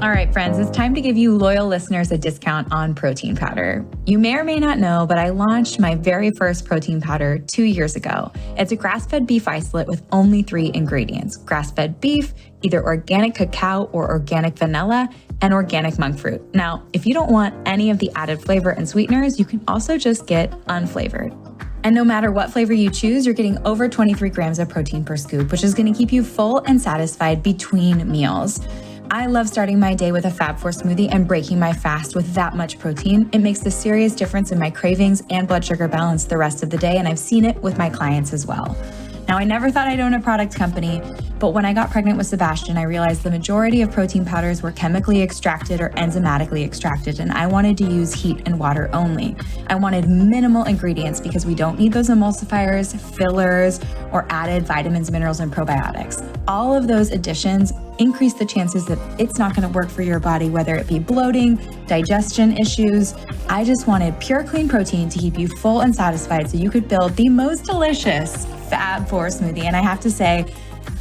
All right, friends, it's time to give you loyal listeners a discount on protein powder. You may or may not know, but I launched my very first protein powder 2 years ago. It's a grass-fed beef isolate with only 3 ingredients: grass-fed beef, either organic cacao or organic vanilla, and organic monk fruit. Now, if you don't want any of the added flavor and sweeteners, you can also just get unflavored. And no matter what flavor you choose, you're getting over 23 grams of protein per scoop, which is going to keep you full and satisfied between meals. I love starting my day with a Fab4 smoothie and breaking my fast with that much protein. It makes a serious difference in my cravings and blood sugar balance the rest of the day, and I've seen it with my clients as well. Now, I never thought I'd own a product company, but when I got pregnant with Sebastian, I realized the majority of protein powders were chemically extracted or enzymatically extracted, and I wanted to use heat and water only. I wanted minimal ingredients because we don't need those emulsifiers, fillers, or added vitamins, minerals, and probiotics. All of those additions increase the chances that it's not going to work for your body, whether it be bloating, digestion issues. I just wanted pure, clean protein to keep you full and satisfied so you could build the most delicious Fab4 smoothie. And I have to say,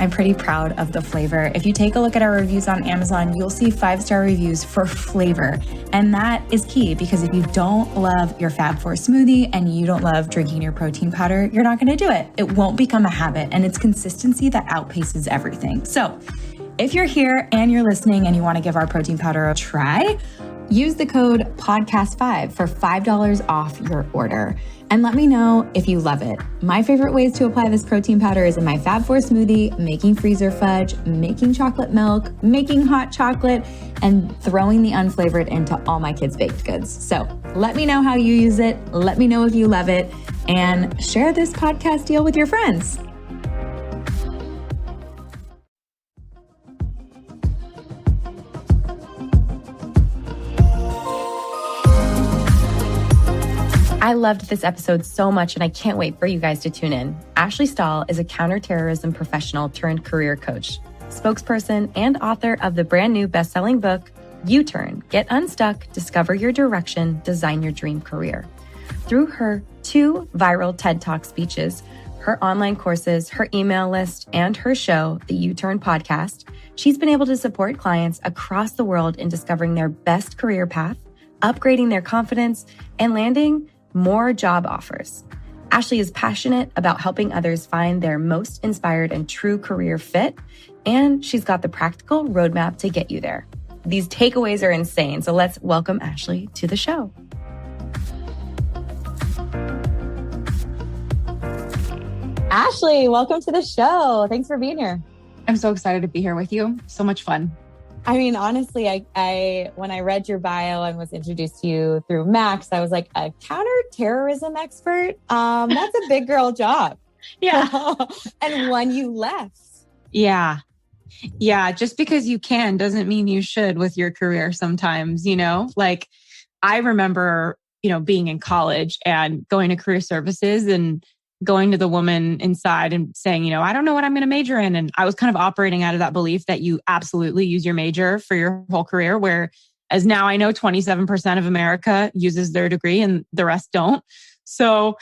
I'm pretty proud of the flavor. If you take a look at our reviews on Amazon, you'll see 5-star reviews for flavor. And that is key, because if you don't love your Fab4 smoothie and you don't love drinking your protein powder, you're not going to do it. It won't become a habit, and it's consistency that outpaces everything. So if you're here and you're listening and you want to give our protein powder a try, use the code podcast5 for $5 off your order. And let me know if you love it. My favorite ways to apply this protein powder is in my Fab4 smoothie, making freezer fudge, making chocolate milk, making hot chocolate, and throwing the unflavored into all my kids' baked goods. So let me know how you use it. Let me know if you love it, and share this podcast deal with your friends. I loved this episode so much, and I can't wait for you guys to tune in. Ashley Stahl is a counterterrorism professional turned career coach, spokesperson, and author of the brand new best-selling book, U-Turn: Get Unstuck, Discover Your Direction, Design Your Dream Career. Through her 2 viral TED Talk speeches, her online courses, her email list, and her show, the U-Turn podcast, she's been able to support clients across the world in discovering their best career path, upgrading their confidence, and landing more job offers. Ashley is passionate about helping others find their most inspired and true career fit, and she's got the practical roadmap to get you there. These takeaways are insane, so let's welcome Ashley to the show. Ashley, welcome to the show. Thanks for being here. I'm so excited to be here with you. So much fun. I mean, honestly, I when I read your bio and was introduced to you through Max, I was like, a counter-terrorism expert? That's a big girl job. Yeah. And one you left. Yeah. Just because you can doesn't mean you should with your career sometimes, Like, I remember, being in college and going to career services and going to the woman inside and saying, I don't know what I'm going to major in. And I was kind of operating out of that belief that you absolutely use your major for your whole career, where as now I know 27% of America uses their degree and the rest don't. So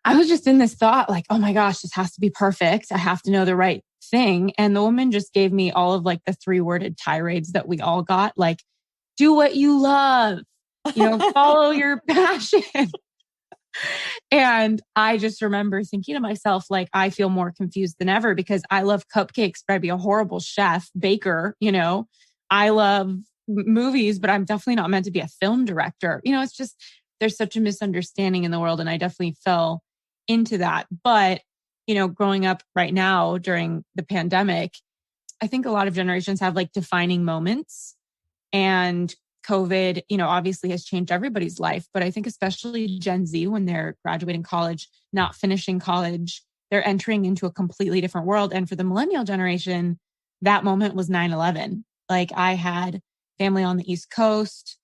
I was just in this thought like, oh my gosh, this has to be perfect. I have to know the right thing. And the woman just gave me all of like the 3-worded tirades that we all got, like, do what you love, follow your passion. And I just remember thinking to myself, like, I feel more confused than ever because I love cupcakes, but I'd be a horrible chef, baker, I love movies, but I'm definitely not meant to be a film director. It's just, there's such a misunderstanding in the world. And I definitely fell into that. But, growing up right now during the pandemic, I think a lot of generations have like defining moments, and COVID, obviously has changed everybody's life, but I think especially Gen Z, when they're graduating college, not finishing college, they're entering into a completely different world. And for the millennial generation, that moment was 9/11. Like, I had family on the East Coast.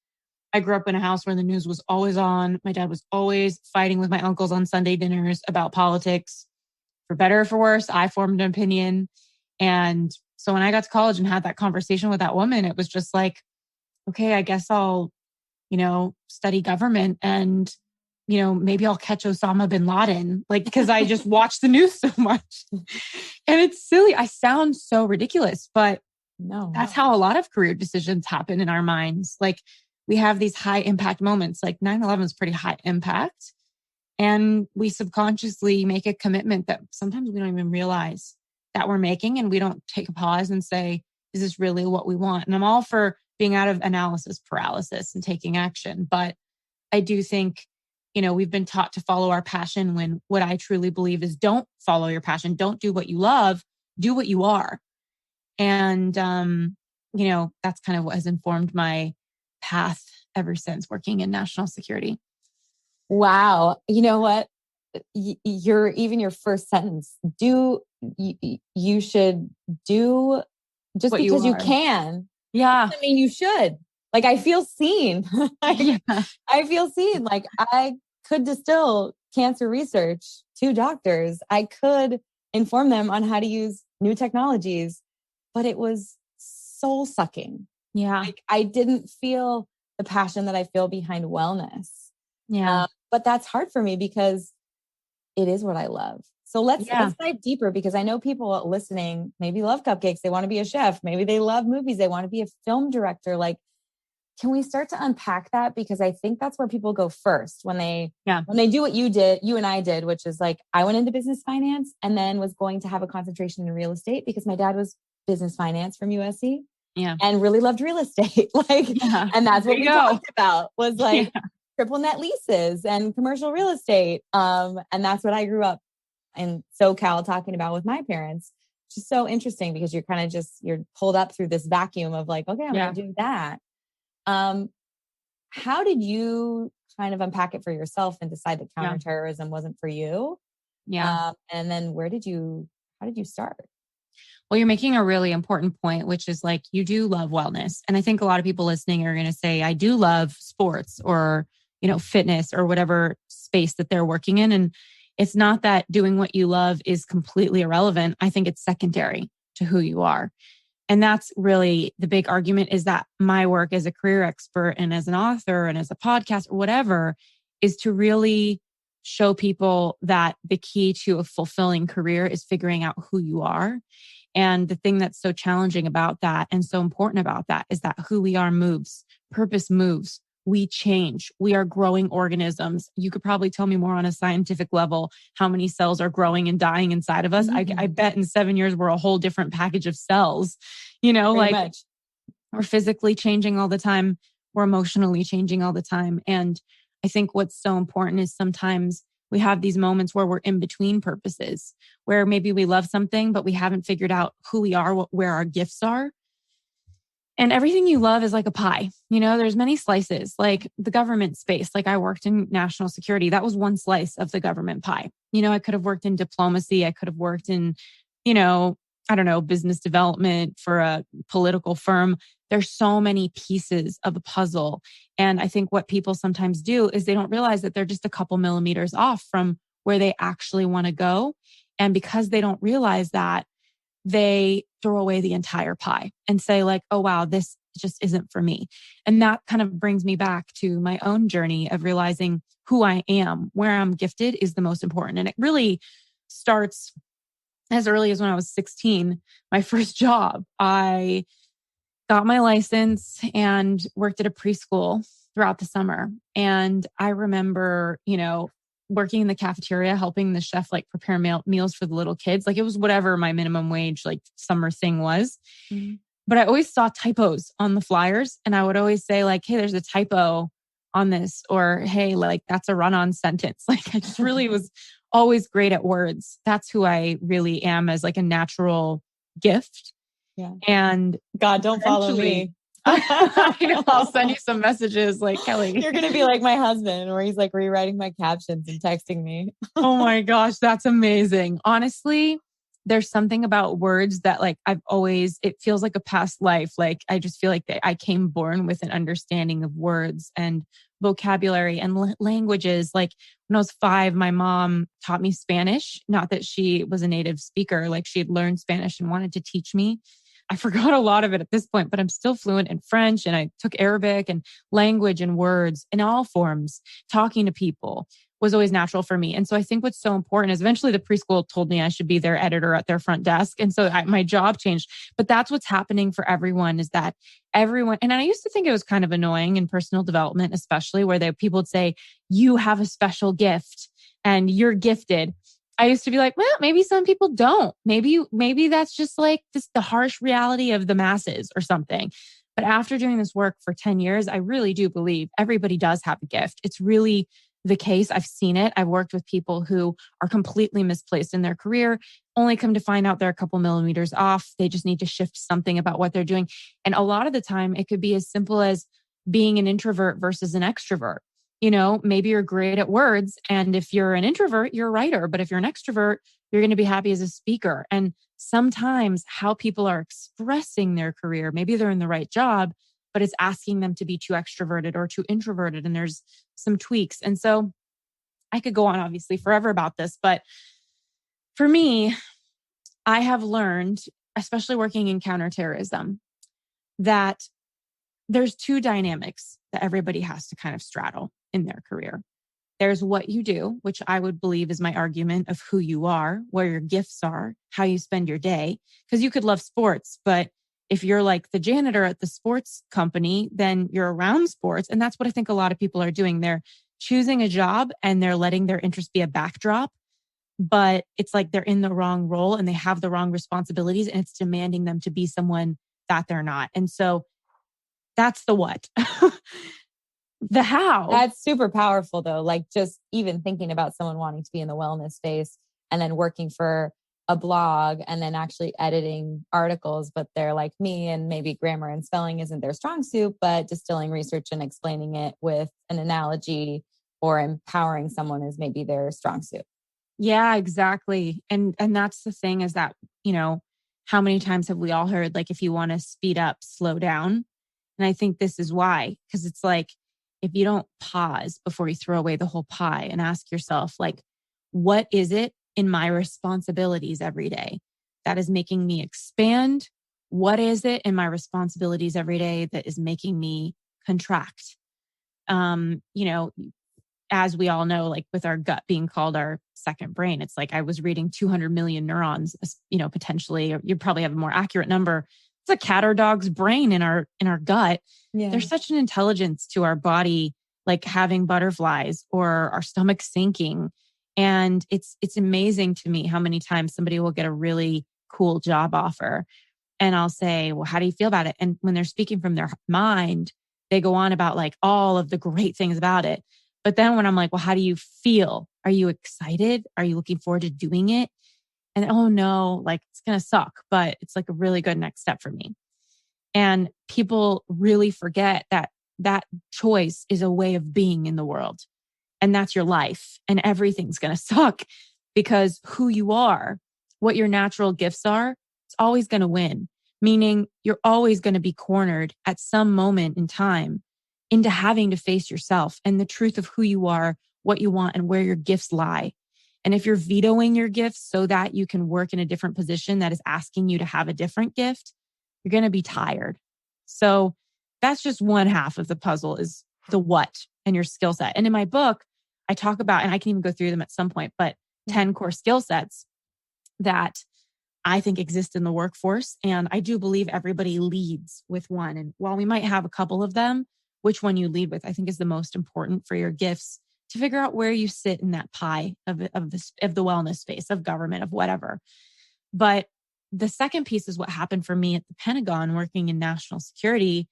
I grew up in a house where the news was always on. My dad was always fighting with my uncles on Sunday dinners about politics. For better or for worse, I formed an opinion. And so when I got to college and had that conversation with that woman, it was just like, okay, I guess I'll, study government and, maybe I'll catch Osama bin Laden, like, because I just watch the news so much. And it's silly. I sound so ridiculous, but No. That's how a lot of career decisions happen in our minds. Like we have these high impact moments, like 9/11 is pretty high impact. And we subconsciously make a commitment that sometimes we don't even realize that we're making. And we don't take a pause and say, is this really what we want? And I'm all for being out of analysis paralysis and taking action. But I do think, we've been taught to follow our passion when what I truly believe is don't follow your passion. Don't do what you love, do what you are. And, that's kind of what has informed my path ever since working in national security. Wow. You know what? Your first sentence, you should do just What because you are. can. Yeah. I mean, you should. Like, I feel seen. Yeah. I feel seen. Like, I could distill cancer research to doctors. I could inform them on how to use new technologies, but it was soul sucking. Yeah. Like, I didn't feel the passion that I feel behind wellness. Yeah. But that's hard for me because it is what I love. So let's dive deeper, because I know people listening maybe love cupcakes. They want to be a chef. Maybe they love movies. They want to be a film director. Like, can we start to unpack that? Because I think that's where people go first when they do what you and I did, which is like, I went into business finance and then was going to have a concentration in real estate because my dad was business finance from USC and really loved real estate. And that's what we talked about was like triple net leases and commercial real estate. And that's what I grew up in SoCal talking about with my parents. It's just so interesting because you're kind of you're pulled up through this vacuum of like, okay, I'm going to do that. How did you kind of unpack it for yourself and decide that counterterrorism wasn't for you? Yeah. And then how did you start? Well, you're making a really important point, which is like, you do love wellness. And I think a lot of people listening are going to say, I do love sports or, fitness or whatever space that they're working in. And it's not that doing what you love is completely irrelevant. I think it's secondary to who you are. And that's really the big argument, is that my work as a career expert and as an author and as a podcast or whatever is to really show people that the key to a fulfilling career is figuring out who you are. And the thing that's so challenging about that and so important about that is that who we are moves, purpose moves. We change. We are growing organisms. You could probably tell me more on a scientific level how many cells are growing and dying inside of us. Mm-hmm. I bet in 7 years, we're a whole different package of cells, Pretty much. We're physically changing all the time. We're emotionally changing all the time. And I think what's so important is sometimes we have these moments where we're in between purposes, where maybe we love something, but we haven't figured out who we are, where our gifts are. And everything you love is like a pie. There's many slices, like the government space. Like I worked in national security. That was one slice of the government pie. I could have worked in diplomacy. I could have worked in, business development for a political firm. There's so many pieces of the puzzle. And I think what people sometimes do is they don't realize that they're just a couple millimeters off from where they actually want to go. And because they don't realize that, they throw away the entire pie and say like, oh, wow, this just isn't for me. And that kind of brings me back to my own journey of realizing who I am, where I'm gifted is the most important. And it really starts as early as when I was 16, my first job. I got my license and worked at a preschool throughout the summer. And I remember, working in the cafeteria, helping the chef like prepare meals for the little kids. Like it was whatever my minimum wage like summer thing was. Mm-hmm. But I always saw typos on the flyers. And I would always say like, hey, there's a typo on this. Or, hey, like that's a run-on sentence. Like I just really was always great at words. That's who I really am as like a natural gift. Yeah. And God, don't follow me. I'll send you some messages like, Kelly. You're going to be like my husband where he's like rewriting my captions and texting me. Oh my gosh, that's amazing. Honestly, there's something about words that like it feels like a past life. Like I just feel like I came born with an understanding of words and vocabulary and languages. Like when I was 5, my mom taught me Spanish. Not that she was a native speaker, like she had learned Spanish and wanted to teach me. I forgot a lot of it at this point, but I'm still fluent in French, and I took Arabic and language and words in all forms, talking to people, was always natural for me. And so I think what's so important is eventually the preschool told me I should be their editor at their front desk. And so my job changed. But that's what's happening for everyone is that everyone, and I used to think it was kind of annoying in personal development, especially where people would say, you have a special gift and you're gifted. I used to be like, well, maybe some people don't. Maybe that's just like this, the harsh reality of the masses or something. But after doing this work for 10 years, I really do believe everybody does have a gift. It's really the case. I've seen it. I've worked with people who are completely misplaced in their career, only come to find out they're a couple millimeters off. They just need to shift something about what they're doing. And a lot of the time, it could be as simple as being an introvert versus an extrovert. Maybe you're great at words. And if you're an introvert, you're a writer. But if you're an extrovert, you're going to be happy as a speaker. And sometimes how people are expressing their career, maybe they're in the right job, but it's asking them to be too extroverted or too introverted. And there's some tweaks. And so I could go on obviously forever about this, but for me, I have learned, especially working in counterterrorism, that there's two dynamics that everybody has to kind of straddle in their career. There's what you do, which I would believe is my argument of who you are, where your gifts are, how you spend your day. Because you could love sports, but if you're like the janitor at the sports company, then you're around sports. And that's what I think a lot of people are doing. They're choosing a job and they're letting their interest be a backdrop, but it's like they're in the wrong role and they have the wrong responsibilities and it's demanding them to be someone that they're not. And so that's the what. The how. That's super powerful though. Like just even thinking about someone wanting to be in the wellness space and then working for a blog and then actually editing articles, but they're like me and maybe grammar and spelling isn't their strong suit, but distilling research and explaining it with an analogy or empowering someone is maybe their strong suit. Yeah, exactly. And that's the thing is that, how many times have we all heard, like, if you want to speed up, slow down? And I think this is why, because it's like, if you don't pause before you throw away the whole pie and ask yourself, like, what is it in my responsibilities every day that is making me expand? What is it in my responsibilities every day that is making me contract? As we all know, like with our gut being called our second brain, it's like I was reading 200 million neurons, potentially, or you probably have a more accurate number. It's a cat or dog's brain in our gut. Yeah. There's such an intelligence to our body, like having butterflies or our stomach sinking. And it's amazing to me how many times somebody will get a really cool job offer. And I'll say, well, how do you feel about it? And when they're speaking from their mind, they go on about like all of the great things about it. But then when I'm like, well, how do you feel? Are you excited? Are you looking forward to doing it? And oh no, like it's going to suck, but it's like a really good next step for me. And people really forget that that choice is a way of being in the world. And that's your life. And everything's going to suck because who you are, what your natural gifts are, it's always going to win. Meaning you're always going to be cornered at some moment in time into having to face yourself and the truth of who you are, what you want, and where your gifts lie. And if you're vetoing your gifts so that you can work in a different position that is asking you to have a different gift, you're going to be tired. So that's just one half of the puzzle is the what and your skill set. And in my book, I talk about, and I can even go through them at some point, but 10 core skill sets that I think exist in the workforce. And I do believe everybody leads with one. And while we might have a couple of them, which one you lead with, I think is the most important for your gifts to figure out where you sit in that pie of the wellness space, of government, of whatever. But the second piece is what happened for me at the Pentagon working in national security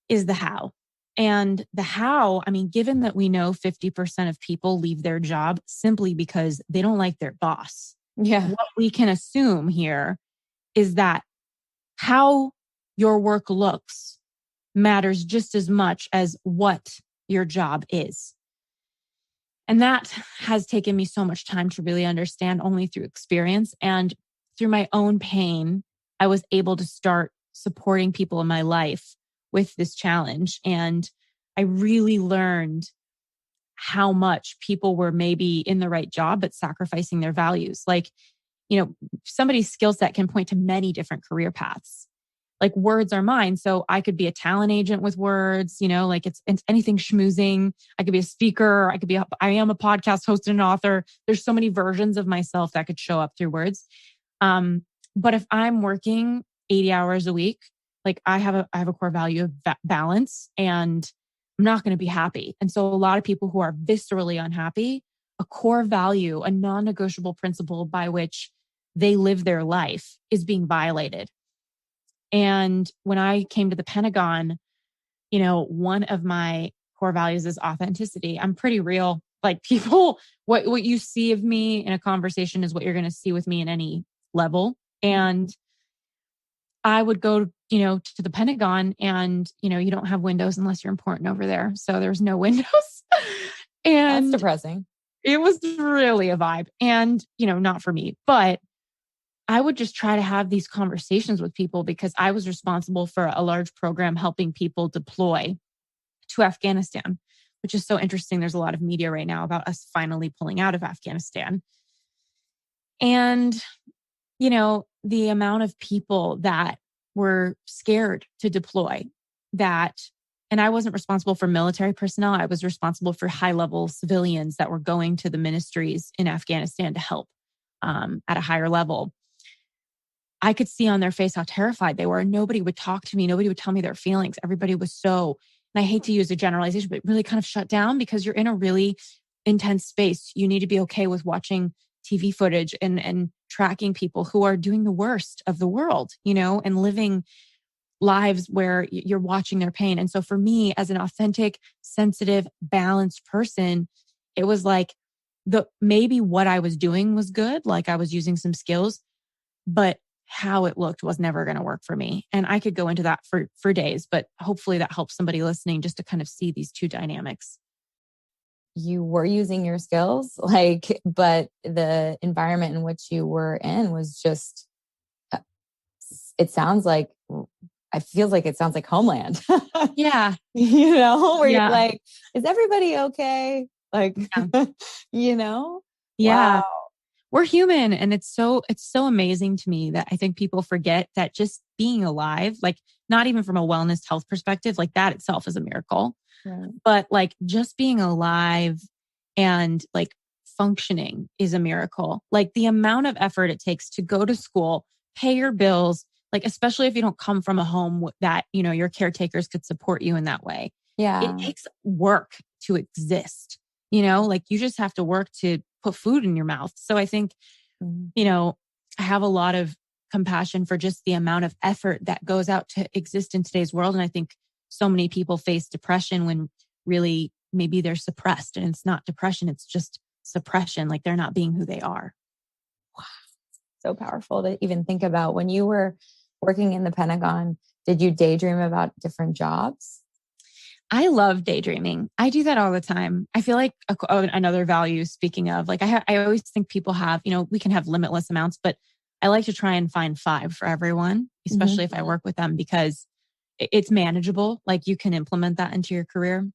is the how. And the how, I mean, given that we know 50% of people leave their job simply because they don't like their boss. Yeah. What we can assume here is that how your work looks matters just as much as what your job is. And that has taken me so much time to really understand only through experience and through my own pain. I was able to start supporting people in my life with this challenge. And I really learned how much people were maybe in the right job, but sacrificing their values. Like, somebody's skill set can point to many different career paths. like words are mine. So I could be a talent agent with words, like it's anything schmoozing. I could be a speaker. I am a podcast host and an author. There's so many versions of myself that could show up through words. But if I'm working 80 hours a week, like I have a core value of balance, and I'm not going to be happy. And so a lot of people who are viscerally unhappy, a core value, a non-negotiable principle by which they live their life is being violated. And when I came to the Pentagon, one of my core values is authenticity. I'm pretty real. Like people, what you see of me in a conversation is what you're going to see with me in any level. And I would go, to the Pentagon, and, you don't have windows unless you're important over there. So there's no windows. And that's depressing. It was really a vibe. And, not for me, but I would just try to have these conversations with people because I was responsible for a large program helping people deploy to Afghanistan, which is so interesting. There's a lot of media right now about us finally pulling out of Afghanistan. And, the amount of people that were scared to deploy and I wasn't responsible for military personnel. I was responsible for high-level civilians that were going to the ministries in Afghanistan to help at a higher level. I could see on their face how terrified they were. Nobody would talk to me. Nobody would tell me their feelings. Everybody was and I hate to use a generalization, but really kind of shut down because you're in a really intense space. You need to be okay with watching TV footage and tracking people who are doing the worst of the world, and living lives where you're watching their pain. And so for me, as an authentic, sensitive, balanced person, it was like maybe what I was doing was good. Like I was using some skills, but how it looked was never going to work for me. And I could go into that for days, but hopefully that helps somebody listening just to kind of see these two dynamics. You were using your skills, but the environment in which you were in was just, it sounds like Homeland. Yeah. Where Yeah. you're like, is everybody okay? Yeah. Wow. We're human. And it's so amazing to me that I think people forget that just being alive, like not even from a wellness health perspective, like that itself is a miracle. Right. But like just being alive and like functioning is a miracle. Like the amount of effort it takes to go to school, pay your bills, like especially if you don't come from a home that, your caretakers could support you in that way. Yeah. It takes work to exist, like you just have to work to put food in your mouth. So I think, I have a lot of compassion for just the amount of effort that goes out to exist in today's world. And I think so many people face depression when really maybe they're suppressed, and it's not depression, it's just suppression. Like they're not being who they are. Wow. So powerful to even think about. When you were working in the Pentagon, did you daydream about different jobs? I love daydreaming. I do that all the time. I feel like another value, speaking of, like I always think people have, we can have limitless amounts, but I like to try and find 5 for everyone, especially if I work with them, because it's manageable. Like you can implement that into your career.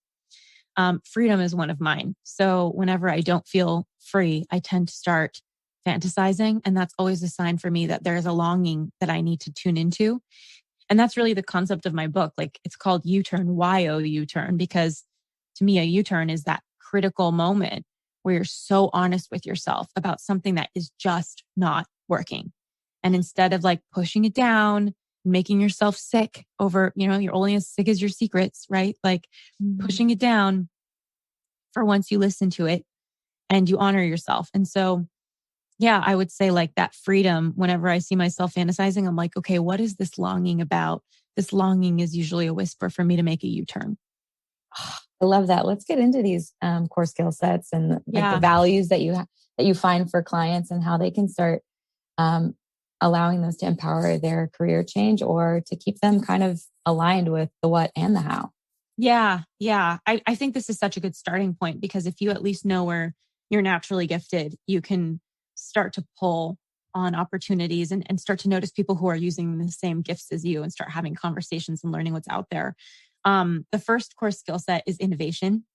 Freedom is one of mine. So whenever I don't feel free, I tend to start fantasizing. And that's always a sign for me that there's a longing that I need to tune into. And that's really the concept of my book. Like it's called U-turn. Why U-turn? Because to me, a U-turn is that critical moment where you're so honest with yourself about something that is just not working. And instead of like pushing it down, making yourself sick over, you're only as sick as your secrets, right? Like pushing it down, for once you listen to it and you honor yourself. And so, yeah, I would say like that freedom, whenever I see myself fantasizing, I'm like, okay, what is this longing about? This longing is usually a whisper for me to make a U-turn. I love that. Let's get into these core skill sets and the values that you find for clients and how they can start allowing those to empower their career change or to keep them kind of aligned with the what and the how. Yeah. I think this is such a good starting point, because if you at least know where you're naturally gifted, you can start to pull on opportunities and start to notice people who are using the same gifts as you and start having conversations and learning what's out there. The first core skill set is innovation.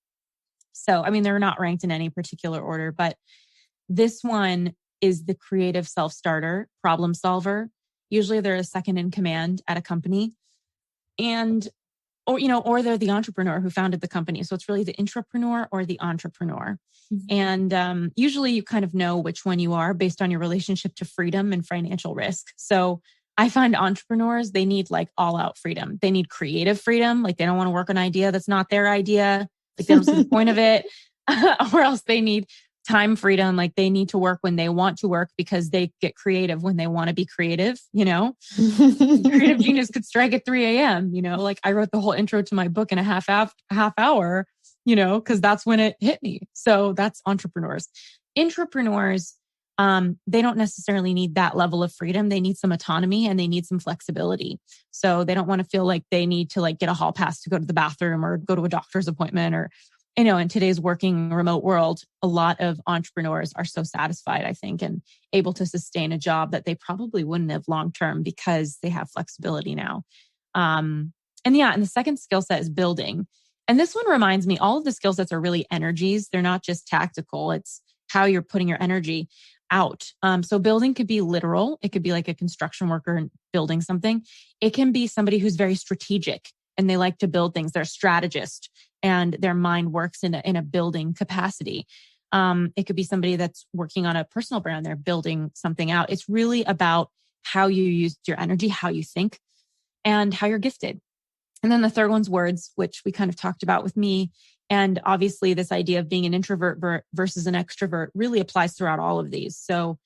So, I mean, they're not ranked in any particular order, but this one is the creative self-starter, problem solver. Usually they're a second in command at a company, or they're the entrepreneur who founded the company. So it's really the intrapreneur or the entrepreneur. Mm-hmm. And usually you kind of know which one you are based on your relationship to freedom and financial risk. So I find entrepreneurs, they need like all out freedom. They need creative freedom. Like they don't want to work an idea that's not their idea. Like they don't see the point of it. Or else they need time freedom. Like they need to work when they want to work because they get creative when they want to be creative. Creative genius could strike at 3 a.m. Like I wrote the whole intro to my book in a half hour, because that's when it hit me. So that's entrepreneurs. Intrapreneurs, they don't necessarily need that level of freedom. They need some autonomy and they need some flexibility. So they don't want to feel like they need to like get a hall pass to go to the bathroom or go to a doctor's appointment or, in today's working remote world, a lot of entrepreneurs are so satisfied, I think, and able to sustain a job that they probably wouldn't have long-term because they have flexibility now. And the second skill set is building. And this one reminds me, all of the skill sets are really energies. They're not just tactical. It's how you're putting your energy out. So building could be literal. It could be like a construction worker building something. It can be somebody who's very strategic and they like to build things. They're a strategist and their mind works in a building capacity. It could be somebody that's working on a personal brand. They're building something out. It's really about how you use your energy, how you think, and how you're gifted. And then the third one's words, which we kind of talked about with me. And obviously this idea of being an introvert versus an extrovert really applies throughout all of these. So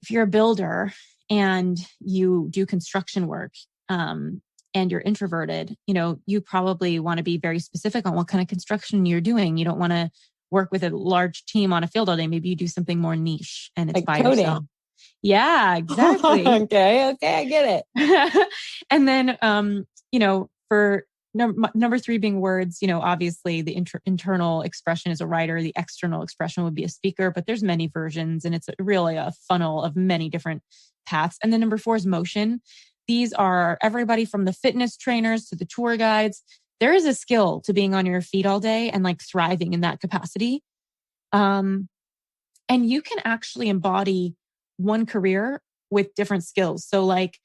if you're a builder and you do construction work, and you're introverted, you probably want to be very specific on what kind of construction you're doing. You don't want to work with a large team on a field all day. Maybe you do something more niche and it's like by coding. Yourself. Yeah, exactly. Okay, I get it. And then, for number 3 being words, obviously the internal expression is a writer. The external expression would be a speaker, but there's many versions and it's really a funnel of many different paths. And then number 4 is motion. These are everybody from the fitness trainers to the tour guides. There is a skill to being on your feet all day and like thriving in that capacity. And you can actually embody one career with different skills. So like,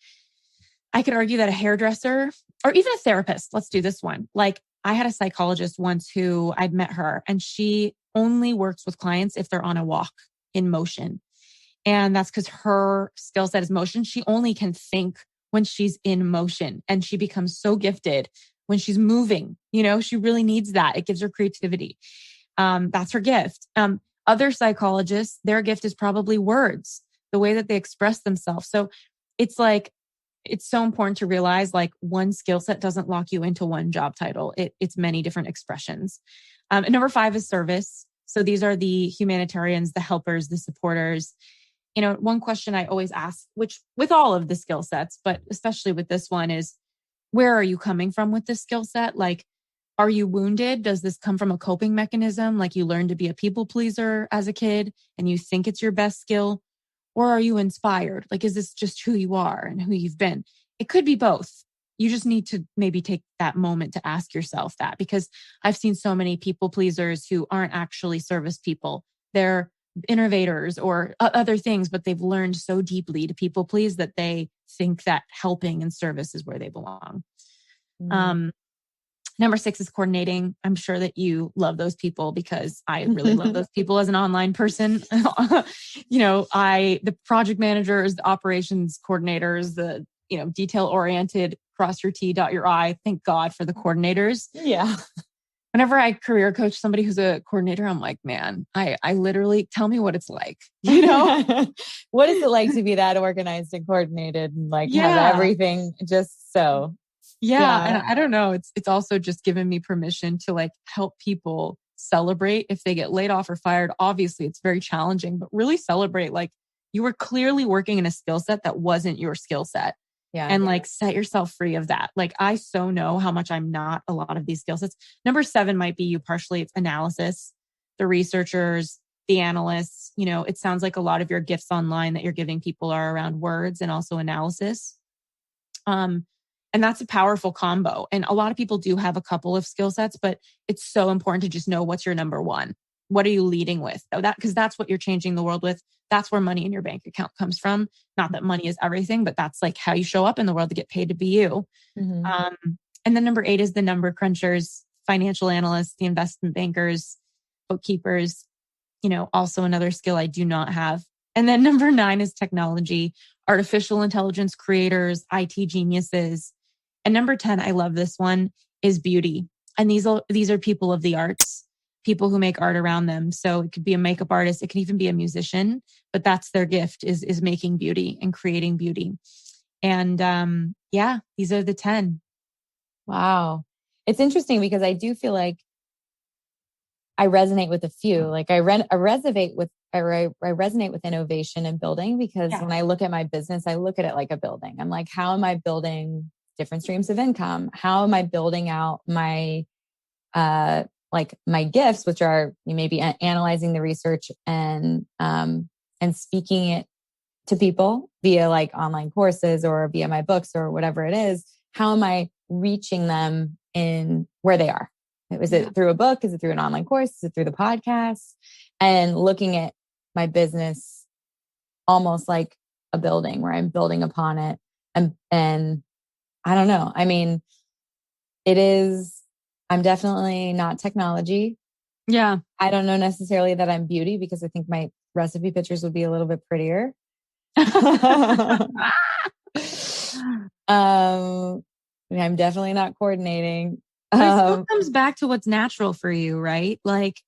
I could argue that a hairdresser or even a therapist, let's do this one. Like I had a psychologist once who I'd met her and she only works with clients if they're on a walk in motion. And that's because her skill set is motion. She only can think when she's in motion and she becomes so gifted when she's moving. She really needs that. It gives her creativity. That's her gift. Other psychologists, their gift is probably words, the way that they express themselves. So it's like, it's so important to realize like one skill set doesn't lock you into one job title. It's many different expressions. And number 5 is service. So these are the humanitarians, the helpers, the supporters. One question I always ask, which with all of the skill sets, but especially with this one is, where are you coming from with this skill set? Like, are you wounded? Does this come from a coping mechanism? Like you learned to be a people pleaser as a kid and you think it's your best skill? Or are you inspired? Like, is this just who you are and who you've been? It could be both. You just need to maybe take that moment to ask yourself that, because I've seen so many people pleasers who aren't actually service people. They're innovators or other things, but they've learned so deeply to people please that they think that helping and service is where they belong. Number 6 is coordinating. I'm sure that you love those people because I really love those people as an online person. The project managers, the operations coordinators, the, detail oriented, cross your T, dot your I. Thank God for the coordinators. Yeah. Whenever I career coach somebody who's a coordinator, I'm like, man, I literally tell me what it's like, What is it like to be that organized and coordinated and like have everything just so. Yeah. And I don't know. It's also just given me permission to like help people celebrate if they get laid off or fired. Obviously it's very challenging, but really celebrate like you were clearly working in a skill set that wasn't your skill set. Yeah. And like set yourself free of that. Like I so know how much I'm not a lot of these skill sets. Number 7 might be you partially. It's analysis, the researchers, the analysts. It sounds like a lot of your gifts online that you're giving people are around words and also analysis. And that's a powerful combo. And a lot of people do have a couple of skill sets, but it's so important to just know what's your number 1. what are you leading with? So because that's what you're changing the world with. That's where money in your bank account comes from. Not that money is everything, but that's like how you show up in the world to get paid to be you. Mm-hmm. And then number 8 is the number crunchers, financial analysts, the investment bankers, bookkeepers, also another skill I do not have. And then number 9 is technology, artificial intelligence creators, IT geniuses. And number 10, I love this one, is beauty. And these are people of the arts, people who make art around them. So it could be a makeup artist, it can even be a musician, but that's their gift is making beauty and creating beauty. And these are the 10. Wow. It's interesting because I do feel like I resonate with a few. Like I resonate with innovation and building because when I look at my business, I look at it like a building. I'm like, how am I building different streams of income? How am I building out my my gifts, which are maybe analyzing the research and speaking it to people via like online courses or via my books or whatever it is. How am I reaching them in where they are? Is it through a book? Is it through an online course? Is it through the podcast? And looking at my business almost like a building where I'm building upon it. And I don't know. I mean, I'm definitely not technology. Yeah. I don't know necessarily that I'm beauty because I think my recipe pictures would be a little bit prettier. I'm definitely not coordinating. But it still comes back to what's natural for you, right? Like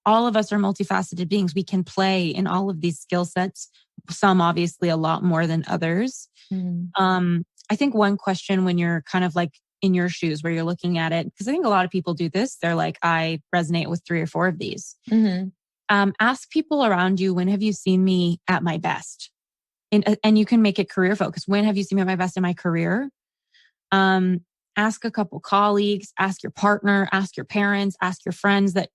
all of us are multifaceted beings. We can play in all of these skill sets, some obviously a lot more than others. Mm-hmm. I think one question when you're kind of like in your shoes where you're looking at it, because I think a lot of people do this. They're like, I resonate with 3 or 4 of these. Mm-hmm. Ask people around you, when have you seen me at my best? And you can make it career focused. When have you seen me at my best in my career? Ask a couple colleagues, ask your partner, ask your parents, ask your friends that,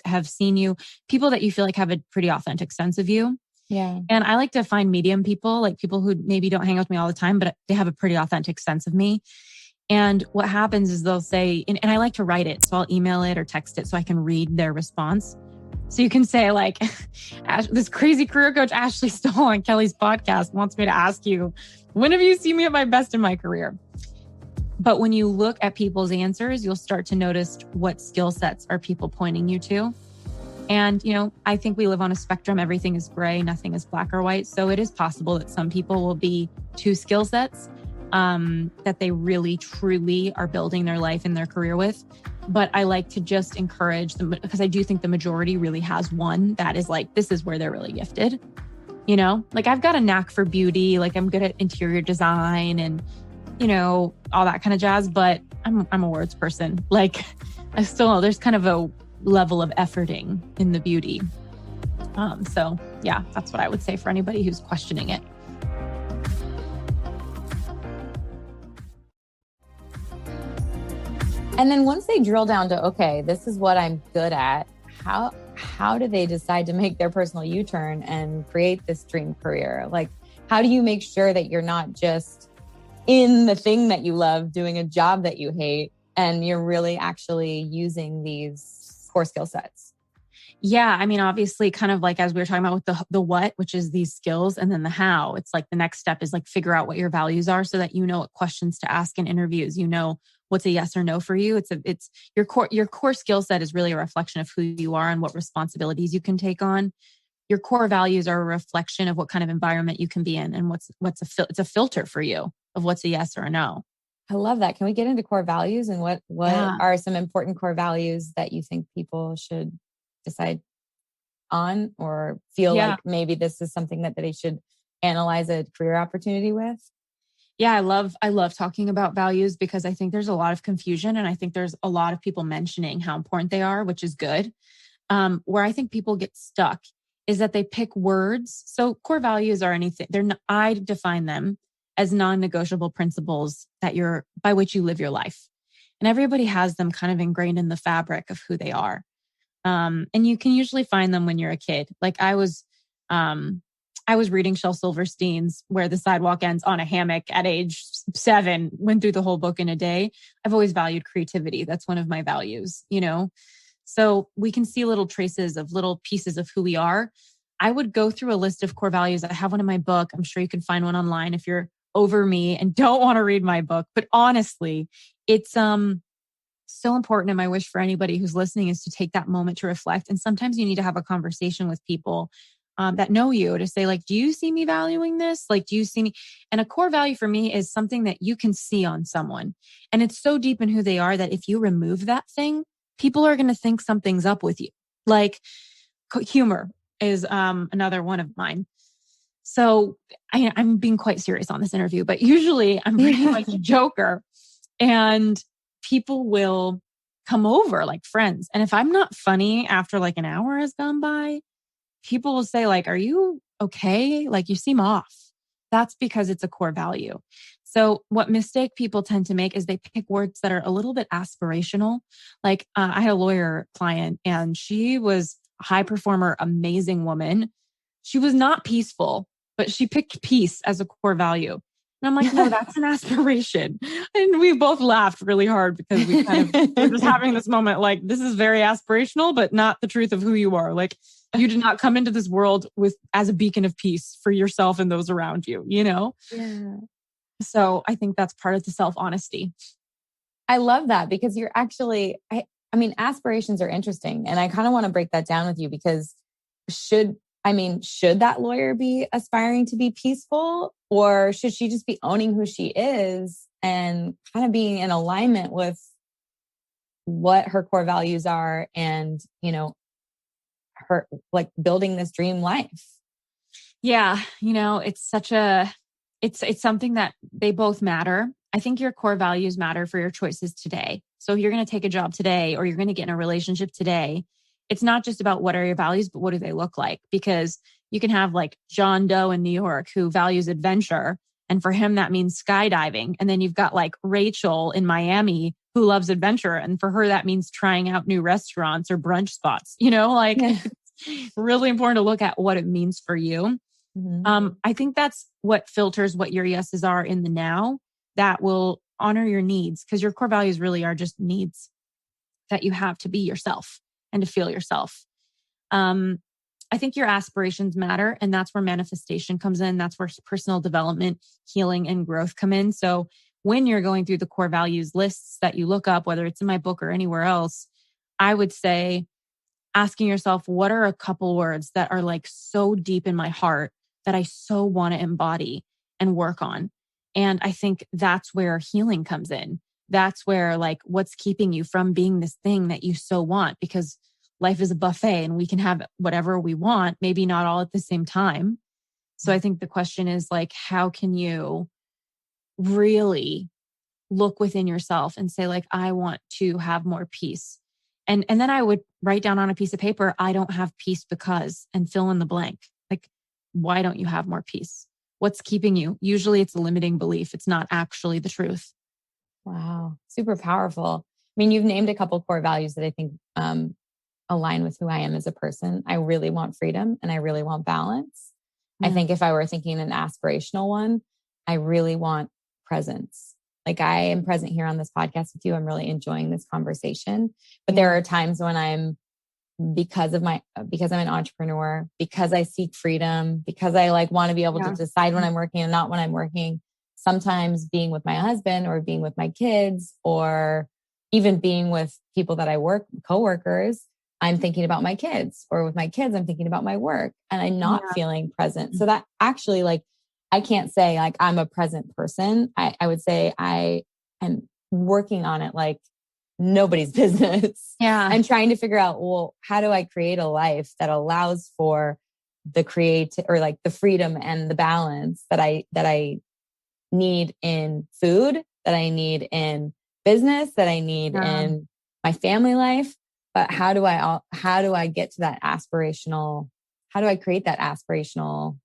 have seen you, people that you feel like have a pretty authentic sense of you. Yeah. And I like to find medium people, like people who maybe don't hang out with me all the time, but they have a pretty authentic sense of me. And what happens is they'll say, and I like to write it. So I'll email it or text it so I can read their response. So you can say like, this crazy career coach, Ashley Stahl on Kelly's podcast wants me to ask you, when have you seen me at my best in my career? But when you look at people's answers, you'll start to notice what skill sets are people pointing you to. And, I think we live on a spectrum. Everything is gray, nothing is black or white. So it is possible that some people will be 2 skill sets that they really, truly are building their life and their career with. But I like to just encourage them because I do think the majority really has one that is like, this is where they're really gifted. Like I've got a knack for beauty, like I'm good at interior design and, all that kind of jazz, but I'm a words person. Like there's kind of a level of efforting in the beauty. So yeah, that's what I would say for anybody who's questioning it. And then once they drill down to, okay, this is what I'm good at, how do they decide to make their personal U-turn and create this dream career? Like, how do you make sure that you're not just in the thing that you love, doing a job that you hate, and you're really actually using these core skill sets? Yeah. I mean, obviously kind of like, as we were talking about with the what, which is these skills, and then the how, it's like the next step is like figure out what your values are so that what questions to ask in interviews, what's a yes or no for you. It's your core skill set is really a reflection of who you are and what responsibilities you can take on. Your core values are a reflection of what kind of environment you can be in and it's a filter for you of what's a yes or a no. I love that. Can we get into core values and what are some important core values that you think people should decide on or feel like maybe this is something that they should analyze a career opportunity with? Yeah, I love talking about values because I think there's a lot of confusion and I think there's a lot of people mentioning how important they are, which is good. Where I think people get stuck is that they pick words. So core values are anything. I define them as non-negotiable principles by which you live your life. And everybody has them kind of ingrained in the fabric of who they are. And you can usually find them when you're a kid. Like I was reading Shel Silverstein's Where the Sidewalk Ends on a hammock at age 7, went through the whole book in a day. I've always valued creativity. That's one of my values, So we can see little traces of little pieces of who we are. I would go through a list of core values. I have one in my book. I'm sure you can find one online if you're over me and don't want to read my book. But honestly, it's so important. And my wish for anybody who's listening is to take that moment to reflect. And sometimes you need to have a conversation with people that know you to say, like, do you see me valuing this? Like, do you see me? And a core value for me is something that you can see on someone. And it's so deep in who they are that if you remove that thing, people are going to think something's up with you. Like humor is another one of mine. So I'm being quite serious on this interview, but usually I'm pretty much a joker, and people will come over like friends. And if I'm not funny after like an hour has gone by, people will say like, are you okay? Like you seem off. That's because it's a core value. So what mistake people tend to make is they pick words that are a little bit aspirational. Like I had a lawyer client and she was a high performer, amazing woman. She was not peaceful, but she picked peace as a core value. And I'm like, no, that's an aspiration. And we both laughed really hard because we we're just having this moment like, this is very aspirational, but not the truth of who you are. Like you did not come into this world as a beacon of peace for yourself and those around you, you know? Yeah. So I think that's part of the self-honesty. I love that because you're actually, I mean, aspirations are interesting. And I kind of want to break that down with you because should that lawyer be aspiring to be peaceful, or should she just be owning who she is and kind of being in alignment with what her core values are and, you know, her like building this dream life? Yeah. You know, it's something that they both matter. I think your core values matter for your choices today. So if you're going to take a job today or you're going to get in a relationship today, it's not just about what are your values, but what do they look like? Because you can have like John Doe in New York who values adventure. And for him, that means skydiving. And then you've got like Rachel in Miami who loves adventure. And for her, that means trying out new restaurants or brunch spots, you know, like it's really important to look at what it means for you. Mm-hmm. I think that's what filters what your yeses are in the now that will honor your needs, because your core values really are just needs that you have to be yourself and to feel yourself. I think your aspirations matter, and that's where manifestation comes in. That's where personal development, healing, and growth come in. So when you're going through the core values lists that you look up, whether it's in my book or anywhere else, I would say asking yourself, what are a couple words that are like so deep in my heart that I so want to embody and work on? And I think that's where healing comes in. That's where like what's keeping you from being this thing that you so want, because life is a buffet and we can have whatever we want, maybe not all at the same time. So I think the question is like, how can you really look within yourself and say like, I want to have more peace. And then I would write down on a piece of paper, I don't have peace because, and fill in the blank. Like, why don't you have more peace? What's keeping you? Usually it's a limiting belief. It's not actually the truth. Wow. Super powerful. I mean, you've named a couple core values that I think align with who I am as a person. I really want freedom and I really want balance. Yeah. I think if I were thinking an aspirational one, I really want presence. Like I am present here on this podcast with you. I'm really enjoying this conversation, but there are times when because I'm an entrepreneur, because I seek freedom, because I like want to be able to decide when I'm working and not when I'm working. Sometimes being with my husband or being with my kids or even being with people that I work, coworkers, I'm thinking about my kids, or with my kids, I'm thinking about my work and I'm not feeling present. So that actually like, I can't say like I'm a present person. I would say I am working on it like nobody's business. Yeah. I'm trying to figure out, well, how do I create a life that allows for the or like the freedom and the balance that I need in food, that I need in business, that I need in my family life. But how do I get to that aspirational, how do I create that aspirational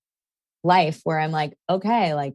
life where I'm like, okay, like,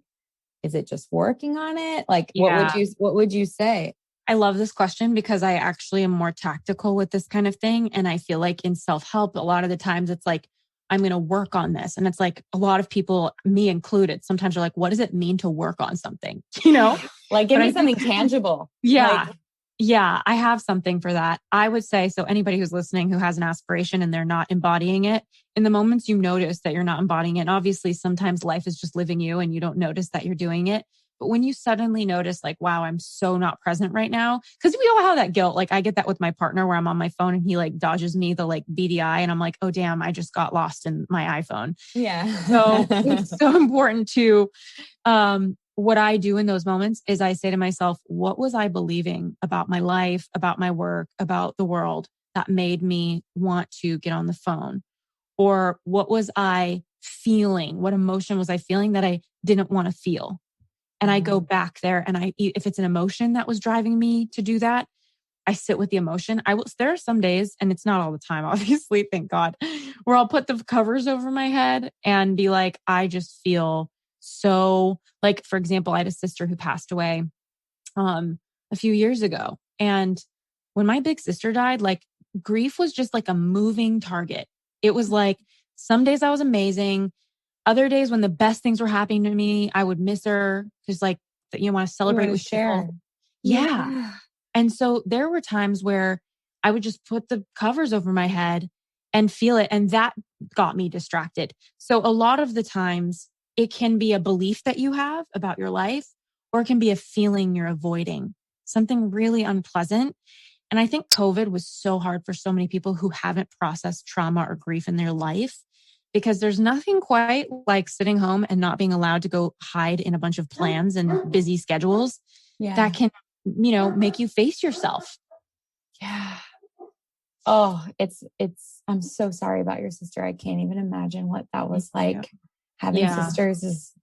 is it just working on it? Like, what would you say? I love this question because I actually am more tactical with this kind of thing. And I feel like in self-help, a lot of the times it's like, I'm going to work on this. And it's like a lot of people, me included, sometimes are like, what does it mean to work on something? You know, like give me something tangible. Yeah. Like, Yeah, I have something for that. I would say, so anybody who's listening who has an aspiration and they're not embodying it, in the moments you notice that you're not embodying it, and obviously sometimes life is just living you and you don't notice that you're doing it. But when you suddenly notice like, wow, I'm so not present right now, because we all have that guilt. Like I get that with my partner where I'm on my phone and he like dodges me the like beady eye and I'm like, oh damn, I just got lost in my iPhone. Yeah. So it's so important to, what I do in those moments is I say to myself, what was I believing about my life, about my work, about the world that made me want to get on the phone? Or what was I feeling? What emotion was I feeling that I didn't want to feel? And I go back there and if it's an emotion that was driving me to do that, I sit with the emotion. There are some days, and it's not all the time, obviously, thank God, where I'll put the covers over my head and be like, I just feel so like, for example, I had a sister who passed away, a few years ago. And when my big sister died, like grief was just like a moving target. It was like some days I was amazing. Other days when the best things were happening to me, I would miss her because like, you want to celebrate with share. people. Yeah. And so there were times where I would just put the covers over my head and feel it. And that got me distracted. So a lot of the times it can be a belief that you have about your life, or it can be a feeling you're avoiding, something really unpleasant. And I think COVID was so hard for so many people who haven't processed trauma or grief in their life, because there's nothing quite like sitting home and not being allowed to go hide in a bunch of plans and busy schedules that can, make you face yourself. Yeah. Oh, I'm so sorry about your sister. I can't even imagine what that was like. Having sisters is,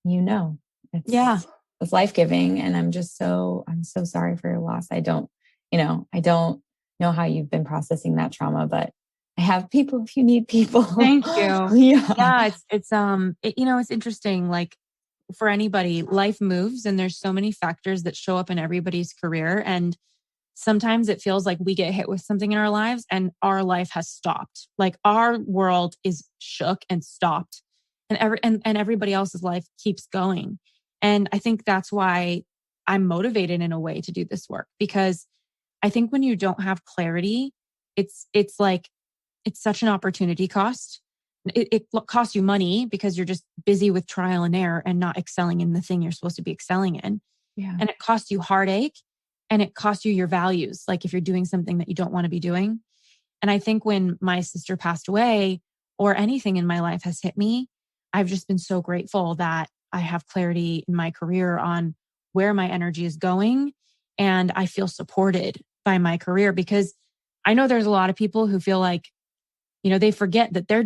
it's life-giving. And I'm so sorry for your loss. I don't know how you've been processing that trauma, but I have people if you need people. Thank you. Yeah. It's interesting. Like for anybody, life moves and there's so many factors that show up in everybody's career. And sometimes it feels like we get hit with something in our lives and our life has stopped. Like our world is shook and stopped, and everybody else's life keeps going. And I think that's why I'm motivated in a way to do this work, because I think when you don't have clarity, it's like, it's such an opportunity cost. It costs you money because you're just busy with trial and error and not excelling in the thing you're supposed to be excelling in. Yeah. And it costs you heartache, and it costs you your values. Like if you're doing something that you don't want to be doing. And I think when my sister passed away or anything in my life has hit me, I've just been so grateful that I have clarity in my career on where my energy is going. And I feel supported by my career, because I know there's a lot of people who feel like, they forget that their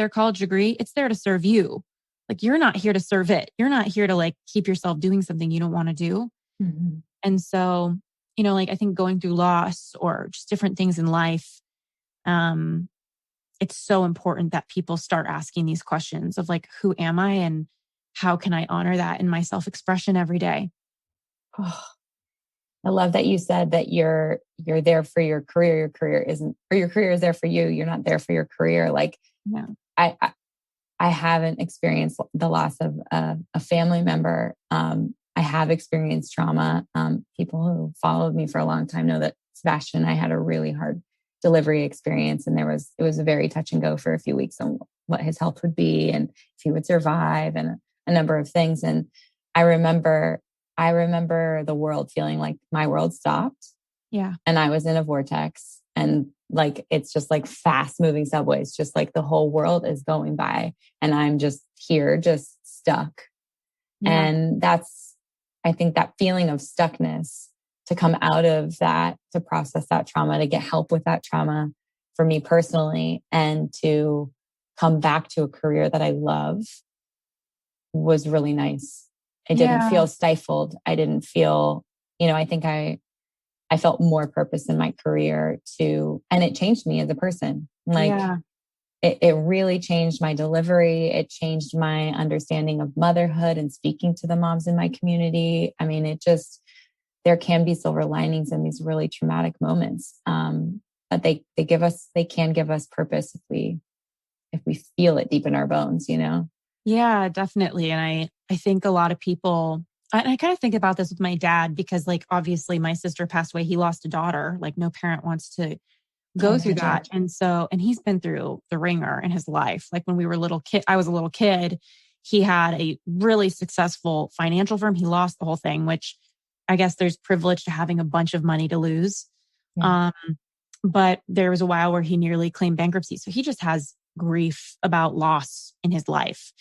college degree, it's there to serve you. Like you're not here to serve it. You're not here to like keep yourself doing something you don't want to do. Mm-hmm. And so, I think going through loss or just different things in life, it's so important that people start asking these questions of like, who am I and how can I honor that in my self-expression every day? Oh, I love that you said that you're there for your career. Your career isn't, or your career is there for you. You're not there for your career. Like, I haven't experienced the loss of a family member. I have experienced trauma. People who followed me for a long time know that Sebastian and I had a really hard delivery experience, and it was a very touch and go for a few weeks on what his health would be and if he would survive, and a number of things. And I remember the world feeling like my world stopped. Yeah. And I was in a vortex, and like, it's just like fast moving subways, just like the whole world is going by and I'm just here, just stuck. Yeah. And I think that feeling of stuckness, to come out of that, to process that trauma, to get help with that trauma for me personally, and to come back to a career that I love, was really nice. I didn't feel stifled. I didn't feel, I think I felt more purpose in my career and it changed me as a person. Like it really changed my delivery. It changed my understanding of motherhood and speaking to the moms in my community. I mean, there can be silver linings in these really traumatic moments. But they can give us purpose if we feel it deep in our bones, Yeah, definitely. And I think a lot of people I kind of think about this with my dad because like, obviously my sister passed away. He lost a daughter. Like no parent wants to go through that. And he's been through the ringer in his life. Like when we were I was a little kid, he had a really successful financial firm. He lost the whole thing, which I guess there's privilege to having a bunch of money to lose. Yeah. But there was a while where he nearly claimed bankruptcy. So he just has grief about loss in his life.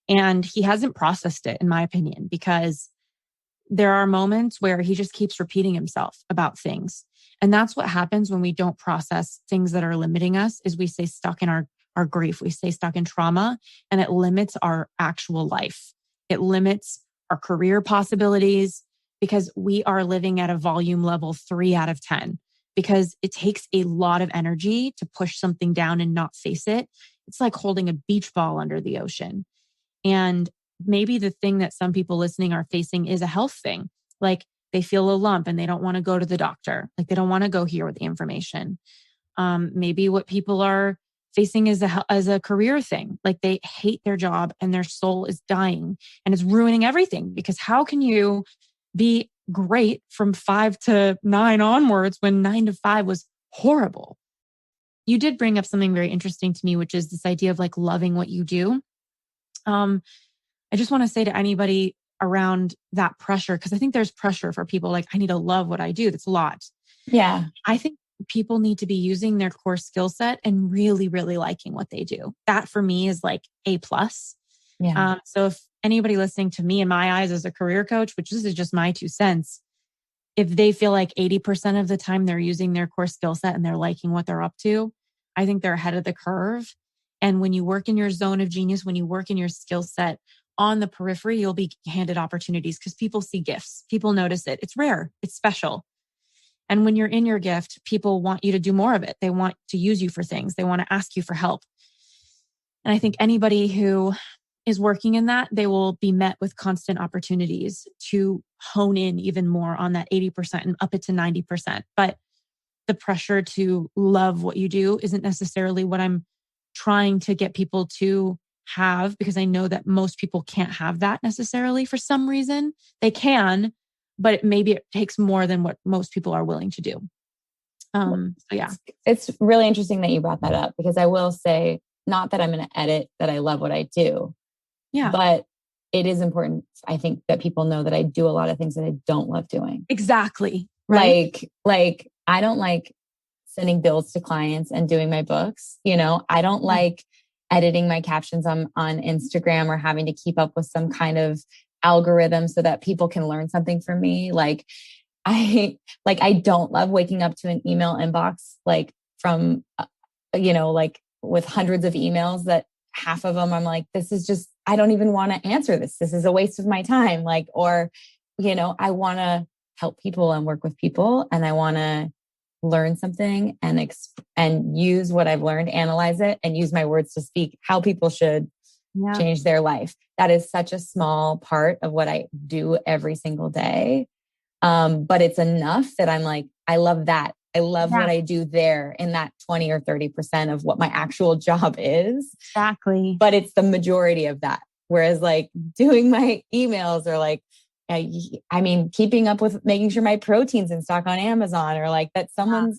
And he hasn't processed it, in my opinion, because there are moments where he just keeps repeating himself about things. And that's what happens when we don't process things that are limiting us, is we stay stuck in our grief. We stay stuck in trauma, and it limits our actual life. It limits our career possibilities because we are living at a volume level 3 out of 10, because it takes a lot of energy to push something down and not face it. It's like holding a beach ball under the ocean. And maybe the thing that some people listening are facing is a health thing. Like they feel a lump and they don't want to go to the doctor. Like they don't want to go here with the information. Maybe what people are facing is a career thing. Like they hate their job and their soul is dying and it's ruining everything, because how can you be great from 5 to 9 onwards when 9 to 5 was horrible? You did bring up something very interesting to me, which is this idea of like loving what you do. I just want to say to anybody around that pressure, because I think there's pressure for people like, I need to love what I do. That's a lot. Yeah. I think people need to be using their core skill set and really, really liking what they do. That for me is like A+. Yeah. So if anybody listening to me in my eyes as a career coach, which this is just my 2 cents, if they feel like 80% of the time they're using their core skill set and they're liking what they're up to, I think they're ahead of the curve. And when you work in your zone of genius, when you work in your skill set on the periphery, you'll be handed opportunities because people see gifts. People notice it. It's rare. It's special. And when you're in your gift, people want you to do more of it. They want to use you for things. They want to ask you for help. And I think anybody who is working in that, they will be met with constant opportunities to hone in even more on that 80% and up it to 90%. But the pressure to love what you do isn't necessarily what I'm trying to get people to have, because I know that most people can't have that necessarily for some reason. They can, but maybe it takes more than what most people are willing to do. So yeah. It's really interesting that you brought that up, because I will say, not that I'm going to edit that I love what I do. Yeah. But it is important, I think, that people know that I do a lot of things that I don't love doing. Exactly. Right. Like I don't like sending bills to clients and doing my books. I don't like editing my captions on Instagram or having to keep up with some kind of algorithm so that people can learn something from me. I don't love waking up to an email inbox, from, with hundreds of emails that half of them I'm like, this is just, I don't even want to answer this. This is a waste of my time. I want to help people and work with people, and I want to learn something and use what I've learned, analyze it, and use my words to speak how people should change their life. That is such a small part of what I do every single day. But it's enough that I'm like, I love that. I love what I do there in that 20 or 30% of what my actual job is. Exactly. But it's the majority of that. Whereas doing my emails or keeping up with making sure my protein's in stock on Amazon, or that someone's,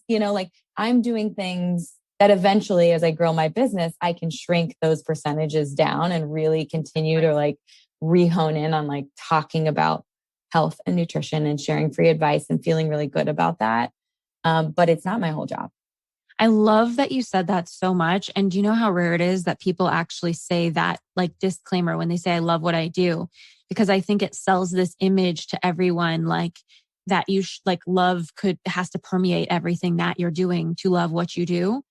I'm doing things that eventually, as I grow my business, I can shrink those percentages down and really continue to re-hone in on talking about health and nutrition and sharing free advice and feeling really good about that. But it's not my whole job. I love that you said that so much. And do you know how rare it is that people actually say that disclaimer when they say, I love what I do? Because I think it sells this image to everyone, that you love has to permeate everything that you're doing to love what you do.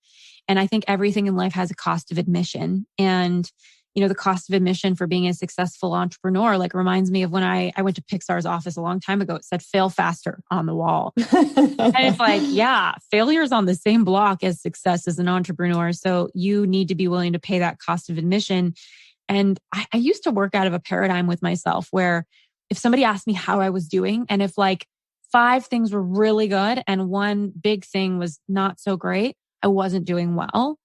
And I think everything in life has a cost of admission. And the cost of admission for being a successful entrepreneur, reminds me of when I went to Pixar's office a long time ago. It said, fail faster on the wall. And it's failure is on the same block as success as an entrepreneur. So you need to be willing to pay that cost of admission. And I used to work out of a paradigm with myself where if somebody asked me how I was doing, and if 5 things were really good and 1 big thing was not so great, I wasn't doing well.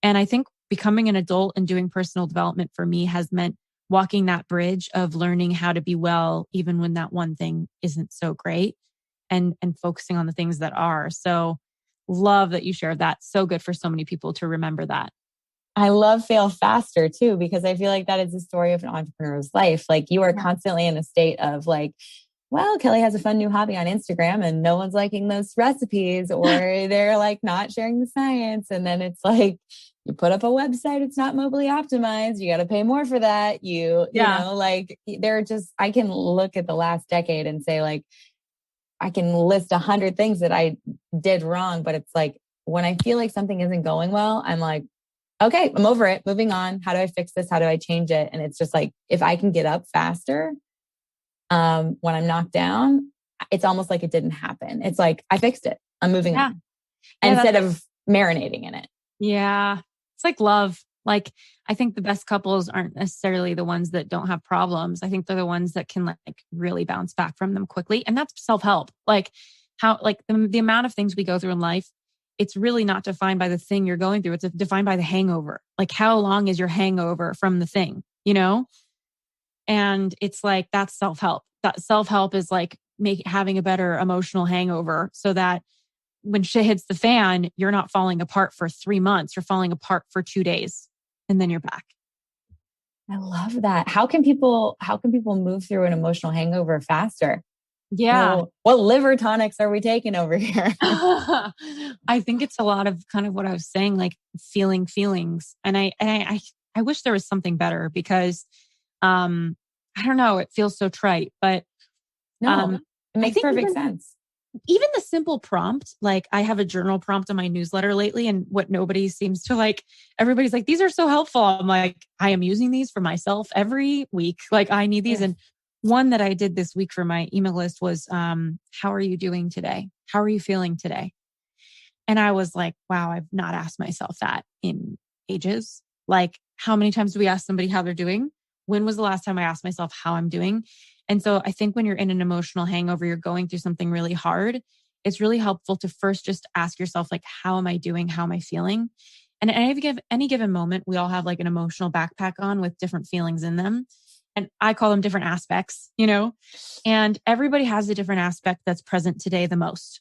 And I think becoming an adult and doing personal development for me has meant walking that bridge of learning how to be well, even when that one thing isn't so great, and focusing on the things that are. So love that you shared that. So good for so many people to remember that. I love fail faster too, because I feel like that is the story of an entrepreneur's life. Like you are constantly in a state of like, well, Kelly has a fun new hobby on Instagram and no one's liking those recipes, or they're like not sharing the science. And then it's like, you put up a website, it's not mobily optimized. You got to pay more for that. You know, like they're just, I can look at the last decade and say like, I can list 100 things that I did wrong, but it's like, when I feel like something isn't going well, I'm like, okay, I'm over it, moving on. How do I fix this? How do I change it? And it's just like, if I can get up faster, when I'm knocked down, it's almost like it didn't happen. It's like, I fixed it. I'm moving on instead of marinating in it. Yeah. It's like love. Like, I think the best couples aren't necessarily the ones that don't have problems. I think they're the ones that can like really bounce back from them quickly. And that's self-help. Like how, like the amount of things we go through in life, it's really not defined by the thing you're going through. It's defined by the hangover. Like how long is your hangover from the thing, you know? And it's like, that's self-help. That self-help is like having a better emotional hangover so that when shit hits the fan, you're not falling apart for 3 months. You're falling apart for 2 days and then you're back. I love that. How can people move through an emotional hangover faster? Yeah. Well, what liver tonics are we taking over here? I think it's a lot of kind of what I was saying, like feeling feelings. And I wish there was something better because, I don't know, it feels so trite, but no, it makes perfect sense. Even the simple prompt, like I have a journal prompt on my newsletter lately, and what nobody seems to like, everybody's like, these are so helpful. I'm like, I am using these for myself every week. Like I need these. And one that I did this week for my email list was, how are you doing today? How are you feeling today? And I was like, wow, I've not asked myself that in ages. Like how many times do we ask somebody how they're doing? When was the last time I asked myself how I'm doing? And so I think when you're in an emotional hangover, you're going through something really hard, it's really helpful to first just ask yourself, like, how am I doing? How am I feeling? And at any given moment, we all have like an emotional backpack on with different feelings in them. And I call them different aspects, you know, and everybody has a different aspect that's present today the most.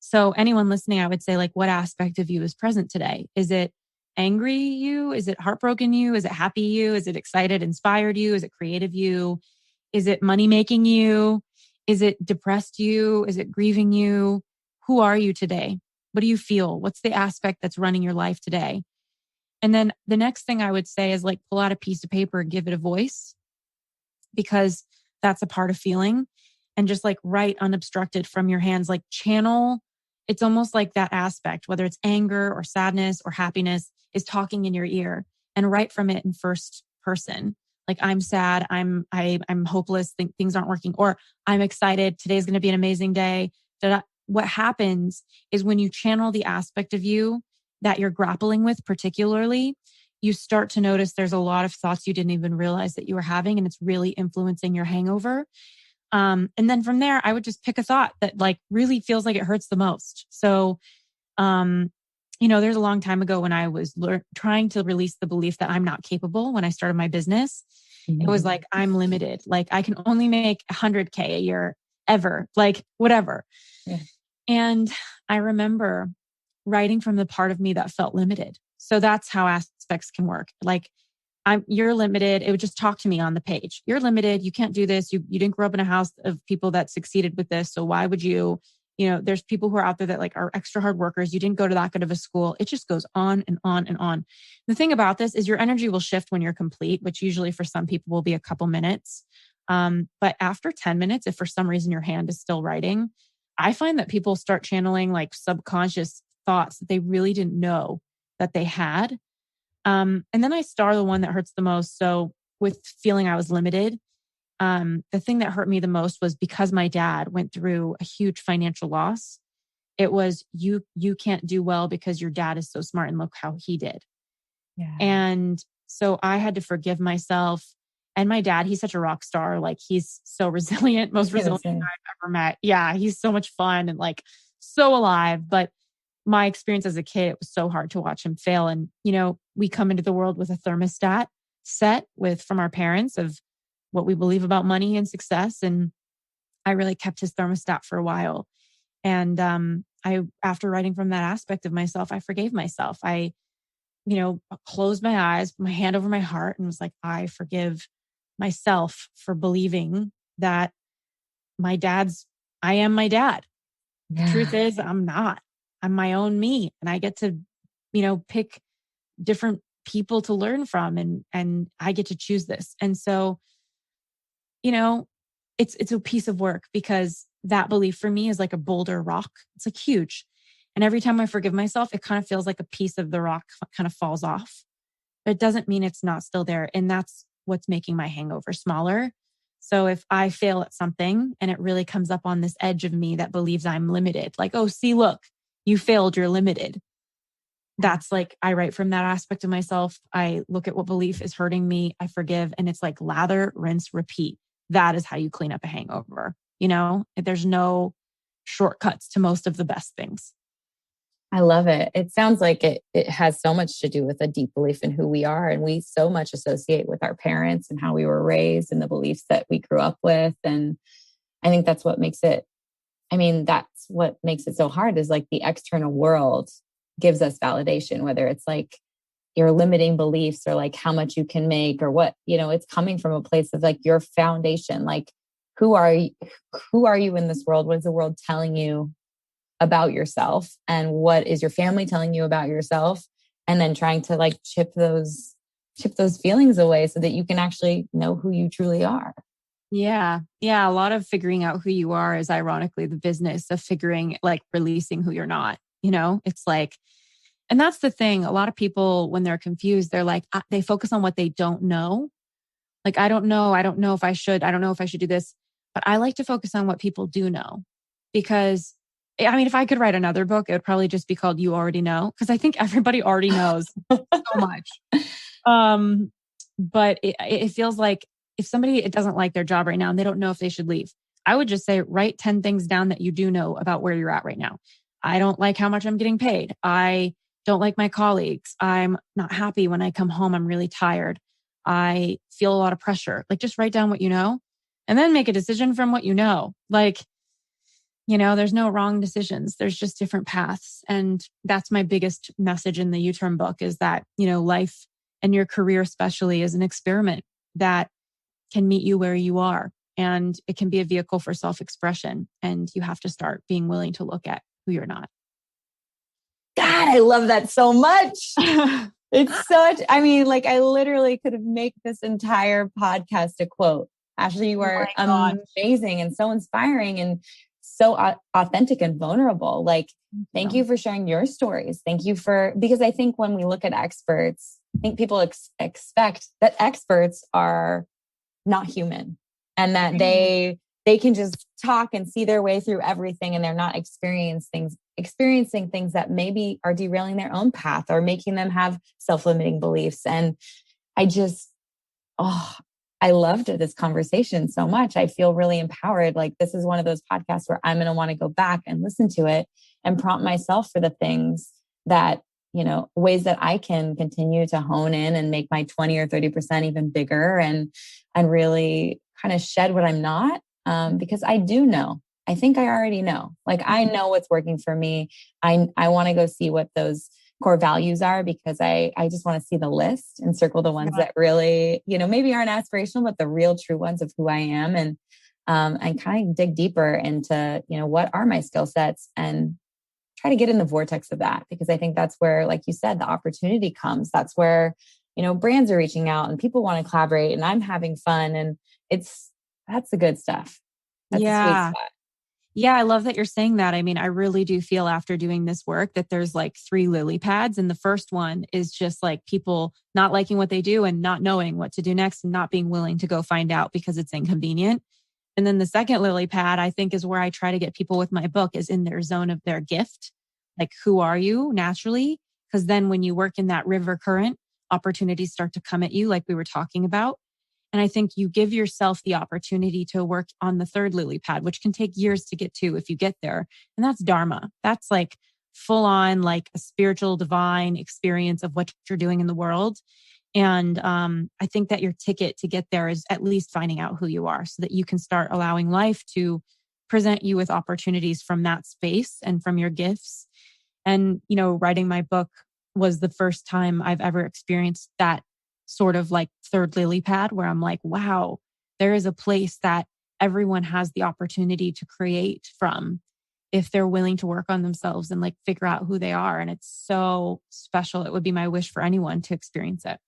So anyone listening, I would say like, what aspect of you is present today? Is it angry you? Is it heartbroken you? Is it happy you? Is it excited, inspired you? Is it creative you? Is it money making you? Is it depressed you? Is it grieving you? Who are you today? What do you feel? What's the aspect that's running your life today? And then the next thing I would say is like pull out a piece of paper and give it a voice, because that's a part of feeling, and just like write unobstructed from your hands, like channel. It's almost like that aspect, whether it's anger or sadness or happiness, is talking in your ear, and write from it in first person. Like I'm sad, I'm hopeless, things aren't working, or I'm excited, today's going to be an amazing day. What happens is when you channel the aspect of you that you're grappling with particularly, you start to notice there's a lot of thoughts you didn't even realize that you were having, and it's really influencing your hangover. And then from there, I would just pick a thought that like really feels like it hurts the most. So, you know, there's a long time ago when I was trying to release the belief that I'm not capable when I started my business. It was like, I'm limited. Like I can only make 100K a year ever, like whatever. Yeah. And I remember writing from the part of me that felt limited. So that's how aspects can work. Like you're limited. It would just talk to me on the page. You're limited. You can't do this. You didn't grow up in a house of people that succeeded with this. So why would you? You know, there's people who are out there that like are extra hard workers. You didn't go to that good of a school. It just goes on and on and on. The thing about this is your energy will shift when you're complete, which usually for some people will be a couple minutes. But after 10 minutes, if for some reason your hand is still writing, I find that people start channeling like subconscious thoughts that they really didn't know that they had. And then I star the one that hurts the most. So with feeling I was limited, the thing that hurt me the most was because my dad went through a huge financial loss. It was you can't do well because your dad is so smart and look how he did. Yeah. And so I had to forgive myself. And my dad, he's such a rock star. Like he's so resilient, most resilient I've ever met. Yeah, he's so much fun and like so alive. But my experience as a kid, it was so hard to watch him fail. And, you know, we come into the world with a thermostat set from our parents of what we believe about money and success. And I really kept his thermostat for a while. And after writing from that aspect of myself, I forgave myself. I, closed my eyes, put my hand over my heart and was like, I forgive myself for believing that I am my dad. The truth is I'm not. I'm my own me. And I get to, pick different people to learn from and I get to choose this. And so, it's a piece of work because that belief for me is like a boulder rock. It's like huge. And every time I forgive myself, it kind of feels like a piece of the rock kind of falls off. But it doesn't mean it's not still there. And that's what's making my hangover smaller. So if I fail at something and it really comes up on this edge of me that believes I'm limited, like, oh, see, look, you failed, you're limited. That's like, I write from that aspect of myself. I look at what belief is hurting me. I forgive. And it's like lather, rinse, repeat. That is how you clean up a hangover. There's no shortcuts to most of the best things. I love it. It sounds like it has so much to do with a deep belief in who we are. And we so much associate with our parents and how we were raised and the beliefs that we grew up with. And I think that's what makes it so hard is like the external world gives us validation, whether it's like your limiting beliefs or like how much you can make or what, it's coming from a place of like your foundation. Like, who are you in this world? What is the world telling you about yourself, and what is your family telling you about yourself, and then trying to like chip those feelings away so that you can actually know who you truly are. Yeah. A lot of figuring out who you are is ironically the business of releasing who you're not. It's like, and that's the thing. A lot of people, when they're confused, they're like, they focus on what they don't know. Like, I don't know if I should do this, but I like to focus on what people do know, because if I could write another book, it would probably just be called You Already Know, because I think everybody already knows so much. But it feels like if somebody doesn't like their job right now and they don't know if they should leave, I would just say, write 10 things down that you do know about where you're at right now. I don't like how much I'm getting paid. I don't like my colleagues. I'm not happy when I come home. I'm really tired. I feel a lot of pressure. Like, just write down what you know and then make a decision from what you know. Like, there's no wrong decisions. There's just different paths. And that's my biggest message in the U-Turn book is that, life and your career especially is an experiment that can meet you where you are. And it can be a vehicle for self-expression. And you have to start being willing to look at who you're not. God, I love that so much. It's such, I literally could have made this entire podcast a quote. Ashley, you are amazing and so inspiring and so authentic and vulnerable. Like, thank you for sharing your stories. Thank you because I think when we look at experts, I think people expect that experts are not human and that they can just talk and see their way through everything. And they're not experiencing things that maybe are derailing their own path or making them have self-limiting beliefs. And I loved this conversation so much. I feel really empowered. Like, this is one of those podcasts where I'm going to want to go back and listen to it and prompt myself for the things that, ways that I can continue to hone in and make my 20 or 30% even bigger and really kind of shed what I'm not. Because I do know, I think I already know, like, I know what's working for me. I want to go see what those core values are, because I just want to see the list and circle the ones that really, maybe aren't aspirational, but the real true ones of who I am, and kind of dig deeper into, what are my skill sets and try to get in the vortex of that, because I think that's where, like you said, the opportunity comes. That's where, brands are reaching out and people want to collaborate and I'm having fun, and that's the good stuff. That's the sweet spot. Yeah, I love that you're saying that. I really do feel after doing this work that there's like 3 lily pads. And the first one is just like people not liking what they do and not knowing what to do next and not being willing to go find out because it's inconvenient. And then the second lily pad, I think, is where I try to get people with my book is in their zone of their gift. Like, who are you naturally? Because then when you work in that river current, opportunities start to come at you like we were talking about. And I think you give yourself the opportunity to work on the third lily pad, which can take years to get to if you get there. And that's Dharma. That's like full on, like a spiritual, divine experience of what you're doing in the world. And I think that your ticket to get there is at least finding out who you are so that you can start allowing life to present you with opportunities from that space and from your gifts. And, writing my book was the first time I've ever experienced that sort of like third lily pad where I'm like, wow, there is a place that everyone has the opportunity to create from if they're willing to work on themselves and like figure out who they are. And it's so special. It would be my wish for anyone to experience it.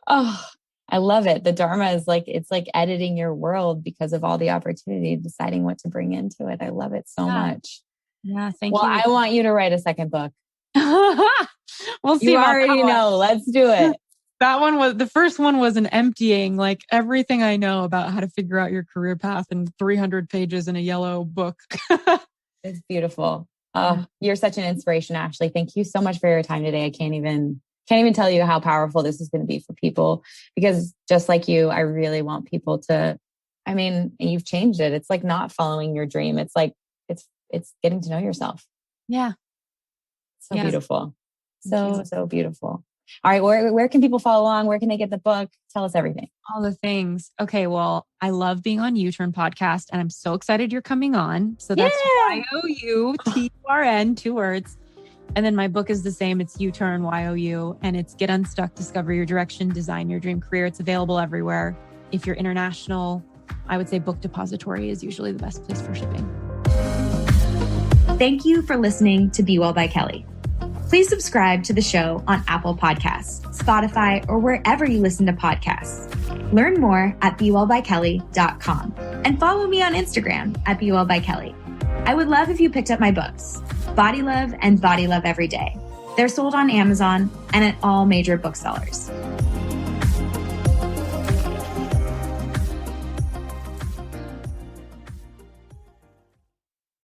Oh, I love it. The Dharma is like, it's like editing your world because of all the opportunity, deciding what to bring into it. I love it so much. Yeah. Thank you. Well, I want you to write a second book. We'll see. You already know. Let's do it. The first one was an emptying, like everything I know about how to figure out your career path in 300 pages in a yellow book. It's beautiful. Oh, you're such an inspiration, Ashley. Thank you so much for your time today. I can't even tell you how powerful this is going to be for people, because just like you, I really want people to, you've changed it. It's like not following your dream. It's like, it's getting to know yourself. Yeah. So beautiful. So beautiful. All right. Where can people follow along? Where can they get the book? Tell us everything. All the things. Okay. Well, I love being on U-Turn podcast and I'm so excited you're coming on. So that's YOUTURN, 2 words. And then my book is the same. It's U-Turn, YOU, and it's Get Unstuck, Discover Your Direction, Design Your Dream Career. It's available everywhere. If you're international, I would say Book Depository is usually the best place for shipping. Thank you for listening to Be Well by Kelly. Please subscribe to the show on Apple Podcasts, Spotify, or wherever you listen to podcasts. Learn more at BeWellByKelly.com and follow me on Instagram at BeWellByKelly. I would love if you picked up my books, Body Love and Body Love Every Day. They're sold on Amazon and at all major booksellers.